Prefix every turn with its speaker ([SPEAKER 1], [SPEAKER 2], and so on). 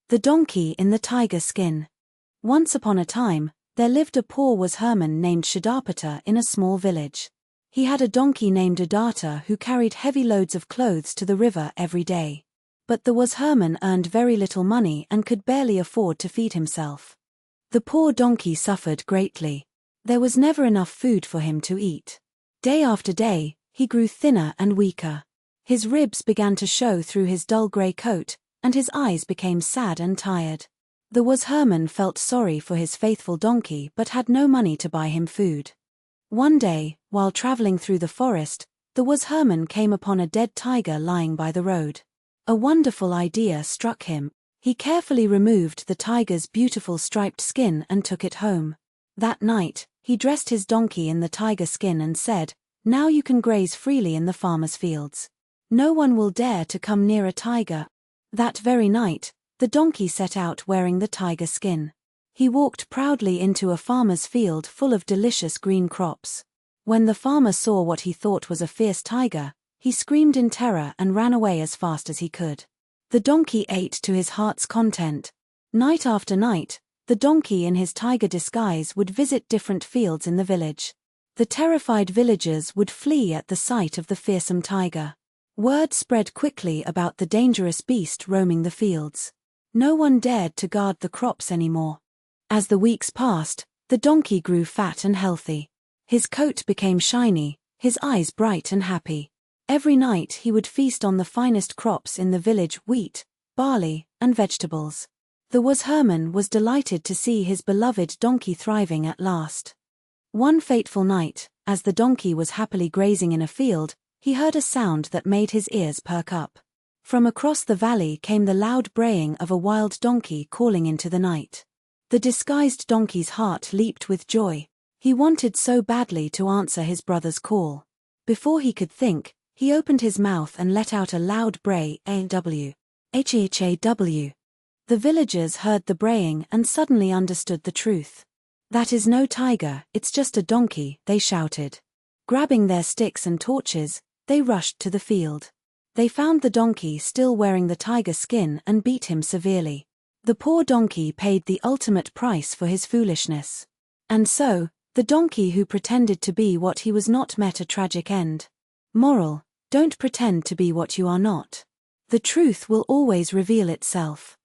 [SPEAKER 1] The donkey in the tiger skin. Once upon a time, there lived a poor washerman named Shuddapata in a small village. He had a donkey named Uddhata who carried heavy loads of clothes to the river every day. But the washerman earned very little money and could barely afford to feed himself. The poor donkey suffered greatly. There was never enough food for him to eat. Day after day, he grew thinner and weaker. His ribs began to show through his dull grey coat, and his eyes became sad and tired. The washerman felt sorry for his faithful donkey but had no money to buy him food. One day, while traveling through the forest, the washerman came upon a dead tiger lying by the road. A wonderful idea struck him. He carefully removed the tiger's beautiful striped skin and took it home. That night, he dressed his donkey in the tiger skin and said, "Now you can graze freely in the farmer's fields. No one will dare to come near a tiger." That very night, the donkey set out wearing the tiger skin. He walked proudly into a farmer's field full of delicious green crops. When the farmer saw what he thought was a fierce tiger, he screamed in terror and ran away as fast as he could. The donkey ate to his heart's content. Night after night, the donkey in his tiger disguise would visit different fields in the village. The terrified villagers would flee at the sight of the fearsome tiger. Word spread quickly about the dangerous beast roaming the fields. No one dared to guard the crops anymore. As the weeks passed, the donkey grew fat and healthy. His coat became shiny, his eyes bright and happy. Every night he would feast on the finest crops in the village: wheat, barley, and vegetables. The washerman was delighted to see his beloved donkey thriving at last. One fateful night, as the donkey was happily grazing in a field, he heard a sound that made his ears perk up. From across the valley came the loud braying of a wild donkey calling into the night. The disguised donkey's heart leaped with joy. He wanted so badly to answer his brother's call. Before he could think, he opened his mouth and let out a loud bray, HEE-HAW. The villagers heard the braying and suddenly understood the truth. "That is no tiger, it's just a donkey," they shouted. Grabbing their sticks and torches, they rushed to the field. They found the donkey still wearing the tiger skin and beat him severely. The poor donkey paid the ultimate price for his foolishness. And so, the donkey who pretended to be what he was not met a tragic end. Moral: don't pretend to be what you are not. The truth will always reveal itself.